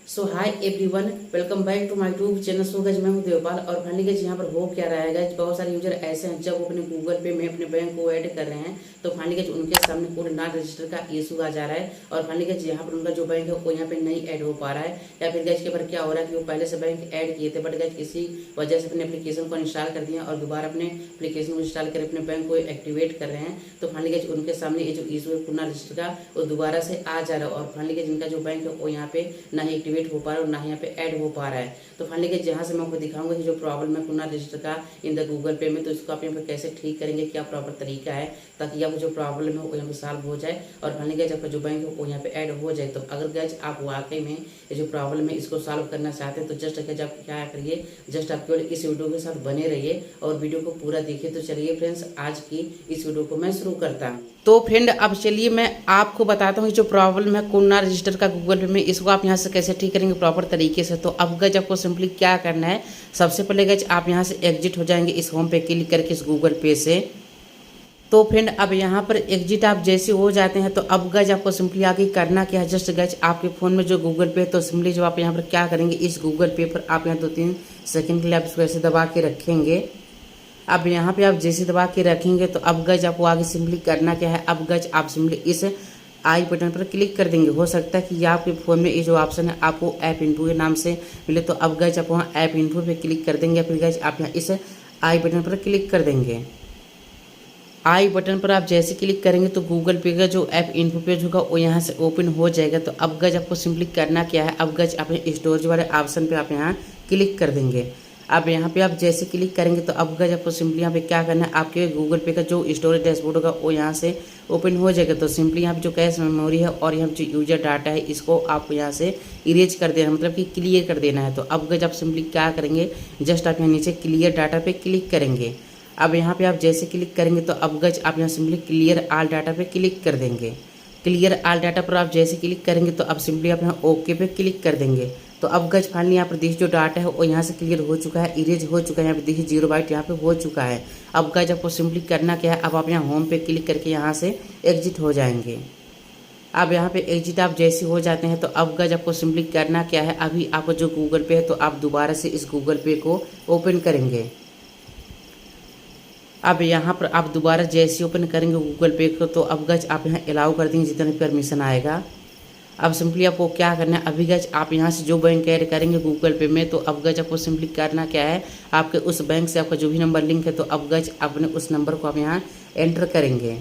So hi everyone, welcome back to my YouTube channel. So guys, मैं हूं देवपाल और finally guys यहाँ पर हो क्या रहा है गाइस, बहुत सारे यूजर ऐसे हैं जब वो अपने गूगल पे में अपने बैंक को ऐड कर रहे हैं तो फाइनली गाइस उनके सामने कोड नॉट रजिस्टर का इशू आ जा रहा है और फाइनली गाइस यहाँ पर उनका जो बैंक है वो यहाँ पे नहीं ऐड हो पा रहा है, या फिर गाइस के पर क्या हो रहा है कि वो पहले से बैंक ऐड किए थे बट गाइस किसी वजह से अपने एप्लीकेशन को इंस्टॉल कर दिया और दोबारा अपने एप्लीकेशन को इंस्टॉल कर अपने बैंक को एक्टिवेट कर रहे हैं। तो फाइनली गाइस उनके सामने ये जो इशू है कोड नॉट रजिस्टर का वो दोबारा से आ जा रहा है और फाइनली गाइस जिनका जो बैंक है वो यहाँ पे ना ही एक्टिवेट हो पा रहा है और ना ही यहाँ पे ऐड हो पा रहा है। तो फाइनली गाइस जहाँ से मैं आपको दिखाऊंगा कि जो प्रॉब्लम है कोड नॉट रजिस्टर का इन द गूगल पे में, तो इसको आप यहाँ पे कैसे ठीक करेंगे, क्या प्रॉपर तरीका है ताकि आपको जो प्रॉब्लम है वो यहाँ पे सॉल्व हो जाए और फाइनली गाइस आपका जो बैंक है वो यहाँ पे ऐड हो जाए। तो अगर गाइस आप वाकई में ये जो प्रॉब्लम है इसको सॉल्व करना चाहते हैं तो जस्ट गाइस आप क्या करिए, जस्ट आप केवल इस वीडियो के साथ बने रहिए और वीडियो को पूरा देखिए। तो चलिए फ्रेंड्स, आज की इस वीडियो को मैं शुरू करता हूँ। तो फ्रेंड अब चलिए मैं आपको बताता हूँ जो प्रॉब्लम है कोड नॉट रजिस्टर का गूगल पे में, इसको आप यहाँ से कैसे ठीक करेंगे प्रॉपर तरीके से। तो अब गाइस आपको सिंपली क्या करना है, सबसे पहले गाइस आप यहाँ से एग्जिट हो जाएंगे इस होम पे क्लिक करके इस गूगल पे से। तो फ्रेंड अब यहाँ पर एग्जिट आप जैसे हो जाते हैं तो अब गाइस आपको सिंपली आगे करना क्या है, जस्ट गाइस आपके फ़ोन में जो गूगल पे है तो सिंपली जो आप यहाँ पर क्या करेंगे, इस गूगल पे पर आप यहाँ 2-3 सेकंड के लिए आप इसको ऐसे दबा के रखेंगे। अब यहाँ पे आप जैसे दबा के रखेंगे तो अब गाइस आपको आगे सिंपली करना क्या है, अब गाइस आप सिंपली इस आई बटन पर क्लिक कर देंगे। हो सकता है कि या आपके फ़ोन में ये जो ऑप्शन है आपको ऐप इन्फो के नाम से मिले, तो अब गाइस आप वहाँ ऐप इन्फो पे क्लिक कर देंगे। फिर गाइस आप यहाँ इस आई बटन पर क्लिक कर देंगे। आई बटन पर आप जैसे क्लिक करेंगे तो गूगल पे का जो ऐप इन्फो पेज होगा वो यहाँ से ओपन हो जाएगा। तो अब गाइस आपको सिंपली करना क्या है, अब गाइस आप स्टोरेज वाले ऑप्शन पे आप यहाँ क्लिक कर देंगे। अब यहाँ पे आप जैसे क्लिक करेंगे तो अब गाइस आपको सिंपली यहाँ पे क्या करना है, आपके गूगल पे का जो स्टोरेज डैशबोर्ड होगा वो यहाँ से ओपन हो जाएगा। तो सिंपली यहाँ पे जो कैश मेमोरी है और यहाँ पे जो यूजर डाटा है इसको आपको यहाँ से इरेज कर देना, मतलब कि क्लियर कर देना है। तो अब गाइस आप सिंपली क्या करेंगे, जस्ट आप यहाँ नीचे क्लियर डाटा पे क्लिक करेंगे। अब यहाँ पे आप जैसे क्लिक करेंगे तो अब गाइस आप यहाँ सिंपली क्लियर ऑल डाटा पे क्लिक कर देंगे। क्लियर ऑल डाटा पर आप जैसे क्लिक करेंगे तो अब सिंपली आप यहाँ ओके पे क्लिक कर देंगे। तो अब गाइस फाइनली यहाँ पर देखिए जो डाटा है वो यहाँ से क्लियर हो चुका है, इरेज हो चुका है। यहाँ पे देखिए 0 बाइट यहाँ पे हो चुका है। अब गाइस आपको सिंपली करना क्या है, अब आप यहाँ होम पे क्लिक करके यहाँ से एग्जिट हो जाएंगे। अब यहाँ पे एग्जिट आप जैसे हो जाते हैं तो अब गाइस आपको सिंपली करना क्या है, अभी आपको जो गूगल पे है तो आप दोबारा से इस गूगल पे को ओपन करेंगे। अब यहाँ पर आप दोबारा जैसे ओपन करेंगे गूगल पे को तो अब गाइस आप यहाँ अलाउ कर देंगे जितना भी परमिशन आएगा। अब सिंपली आपको क्या करना है, अभी गाइस आप यहाँ से जो बैंक ऐड करेंगे गूगल पे में तो अब गाइस आपको सिंपली करना क्या है, आपके उस बैंक से आपका जो भी नंबर लिंक है तो अब गाइस अपने उस नंबर को आप यहाँ एंटर करेंगे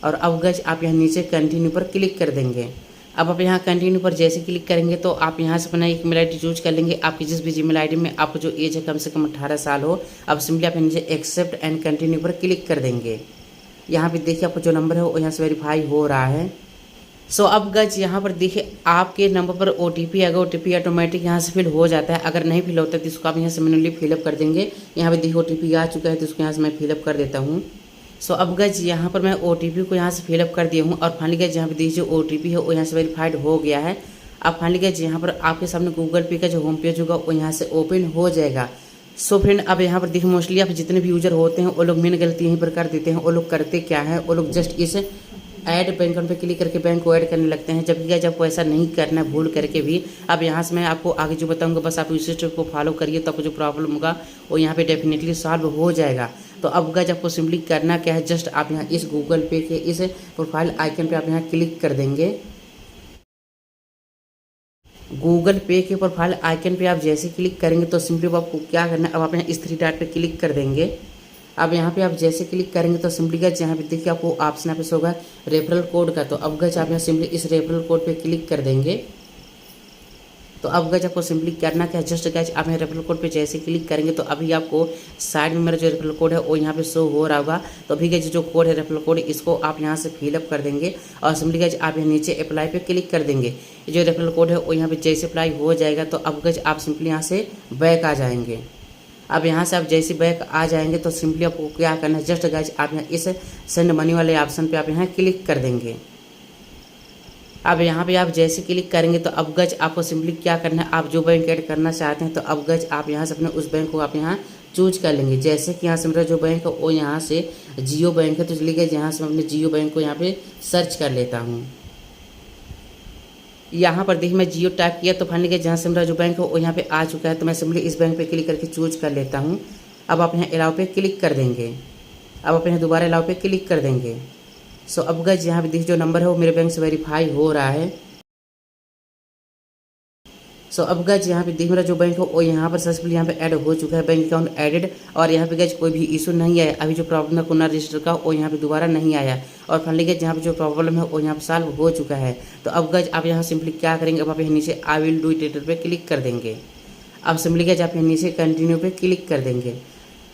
और अब गाइस आप यहाँ नीचे कंटिन्यू पर क्लिक कर देंगे। अब आप यहाँ कंटिन्यू पर जैसे क्लिक करेंगे तो आप यहाँ से अपना एक मेल आई डी चूज कर लेंगे। आपकी जिस भी जीमेल आईडी में आपको जो एज है कम से कम 18 साल हो। अब सिंपली आप नीचे एक्सेप्ट एंड कंटिन्यू पर क्लिक कर देंगे। यहाँ पे देखिए आपको जो नंबर है वो यहाँ से वेरीफाई हो रहा है। सो अब गाइस यहाँ पर देखिए आपके नंबर पर OTP आएगा, OTP ऑटोमेटिक यहाँ से फिल हो जाता है। अगर नहीं फिल होता है तो इसको आप यहाँ से मैन्युअली फिलअप कर देंगे। यहाँ पे देखिए OTP आ चुका है तो इसको यहाँ से मैं फिलअप कर देता हूँ। सो अब गाइस यहाँ पर मैं OTP को यहाँ से फिलअप कर दिया हूँ और फाइनली गाइस यहाँ पे देखिए जो OTP है वो यहाँ से वेरीफाइड हो गया है। अब फाइनली गाइस यहाँ पर आपके सामने गूगल पे का जो होम पेज होगा वो यहाँ से ओपन हो जाएगा। सो फ्रेंड अब यहाँ पर देखिए मोस्टली आप जितने भी यूजर होते हैं वो लोग मेन गलती यहीं पर कर देते हैं। वो लोग करते क्या है, वो लोग जस्ट इस ऐड बैंक अकाउंट पे क्लिक करके बैंक को ऐड करने लगते हैं, जबकि गाइस आपको ऐसा नहीं करना है भूल करके भी। अब यहाँ से मैं आपको आगे जो बताऊंगा बस आप इसी स्टेप को फॉलो करिए तो आपको जो प्रॉब्लम होगा वो यहाँ पे डेफिनेटली सॉल्व हो जाएगा। तो अब गाइस आपको सिंपली करना क्या है, जस्ट आप यहाँ इस गूगल पे के इस प्रोफाइल आइकन पे आप यहाँ क्लिक कर देंगे। गूगल पे के प्रोफाइल आइकन पे आप जैसे क्लिक करेंगे तो सिंपली आपको क्या करना है, अब आप यहाँ इस 3 डॉट पे क्लिक कर देंगे। अब यहाँ पे आप जैसे क्लिक करेंगे तो सिंपली गाइस यहाँ पे देखिए आपको ऑप्शन यहाँ पे होगा रेफरल कोड का। तो अब गाइस आप यहाँ सिंपली इस रेफरल कोड पे क्लिक कर देंगे। तो अब गाइस आपको सिंपली करना क्या है, जस्ट गाइस आप यहाँ रेफरल कोड पे जैसे क्लिक करेंगे तो अभी आपको साइड में मेरा जो रेफरल कोड है वो यहाँ पे शो हो रहा होगा। तो अभी गाइस जो कोड है रेफरल कोड इसको आप यहाँ से फिलअप कर देंगे और सिंपली गाइस आप यहाँ नीचे अप्लाई पे क्लिक कर देंगे। ये जो रेफरल कोड है वो यहाँ पे जैसे अप्लाई हो जाएगा तो अब गाइस आप सिंपली यहाँ से बैक आ जाएंगे। अब यहाँ से आप जैसे बैक आ जाएंगे तो सिंपली आपको क्या करना है, जस्ट गाइस आप यहाँ इस सेंड मनी वाले ऑप्शन पे आप यहाँ क्लिक कर देंगे। अब यहाँ पे आप जैसे क्लिक करेंगे तो अब गाइस आपको सिंपली क्या करना है, आप जो बैंक ऐड करना चाहते हैं तो अब गाइस आप यहाँ से अपने उस बैंक को आप यहाँ चूज कर लेंगे। जैसे कि यहाँ से मेरा जो बैंक है वो यहाँ से जियो बैंक है तो चलिए गाइस यहाँ से मैं अपने जियो बैंक को यहाँ पे सर्च कर लेता हूँ। यहाँ पर देखिए मैं जियो टाइप किया तो फाइनली गाइस जहाँ से मेरा जो बैंक है वो यहाँ पे आ चुका है। तो मैं सिंपली इस बैंक पे क्लिक करके चूज कर लेता हूँ। अब आप यहाँ अलाउ पे क्लिक कर देंगे। अब आप यहाँ दोबारा अलाउ पे क्लिक कर देंगे। सो अब गाइस यहाँ पे देखिए जो नंबर है वो मेरे बैंक से वेरीफाई हो रहा है। सो अब गाइस यहाँ पे देख मेरा जो बैंक है वो यहाँ पर सक्सेसफुल यहाँ पे ऐड हो चुका है, बैंक अकाउंट एडेड। और यहाँ पे गाइस कोई भी इशू नहीं आया। अभी जो प्रॉब्लम है कोना रजिस्टर का वो यहाँ पे दोबारा नहीं आया। और फाइनली गाइस यहाँ पे जो प्रॉब्लम है वो यहाँ पे सॉल्व हो चुका है। तो अब गाइस आप यहाँ सिंपली क्या करेंगे, अब आप यहाँ नीचे आई विल डू इट पे क्लिक कर देंगे। अब सिंपली गाइस आप यहाँ नीचे कंटिन्यू पे क्लिक कर देंगे।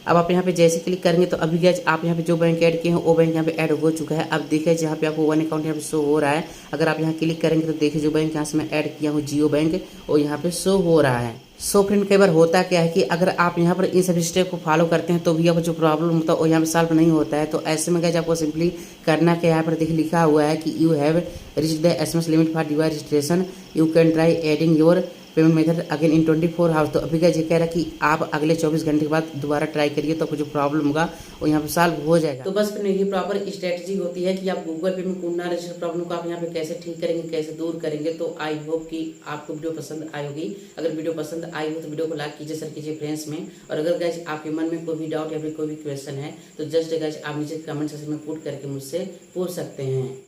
अब आप यहाँ पे जैसे क्लिक करेंगे तो अभी गाइस आप यहाँ पे जो बैंक ऐड किए हैं वो बैंक यहाँ पे ऐड हो चुका है। अब देखिए जहाँ पे आपको वन अकाउंट यहाँ पे शो हो रहा है। अगर आप यहाँ क्लिक करेंगे तो देखिए जो बैंक यहाँ से मैं ऐड किया हूँ जियो बैंक वो यहाँ पे शो हो रहा है। सो फ्रेंड कई बार होता क्या है कि अगर आप यहाँ पर इन सभी स्टेप को फॉलो करते हैं तो भी आपको जो प्रॉब्लम होता है वो यहाँ पे सॉल्व नहीं होता है। तो ऐसे में गाइस आपको सिंपली करना क्या, यहाँ पर देखिए लिखा हुआ है कि you have reached the SMS limit for device registration, you can try adding your payment method again in 24 hours. तो अभी गाइस ये कह रहा है कि आप अगले 24 घंटे के बाद दोबारा ट्राई करिए तो आपको जो प्रॉब्लम होगा वो यहाँ पे सॉल्व हो जाएगा। तो बस फिर यही प्रॉपर स्ट्रेटजी होती है कि आप गूगल पे में कोना रजिस्टर प्रॉब्लम को आप यहाँ पे कैसे ठीक करेंगे, कैसे दूर करेंगे। तो आई होप कि आपको वीडियो पसंद आई होगी। अगर वीडियो पसंद आई हो तो वीडियो को लाइक कीजिए, शेयर कीजिए फ्रेंड्स में। और अगर गाइस आपके मन में कोई भी डाउट या फिर कोई भी क्वेश्चन है तो जस्ट गाइस आप नीचे कमेंट सेक्शन में पुट करके मुझसे पूछ सकते हैं।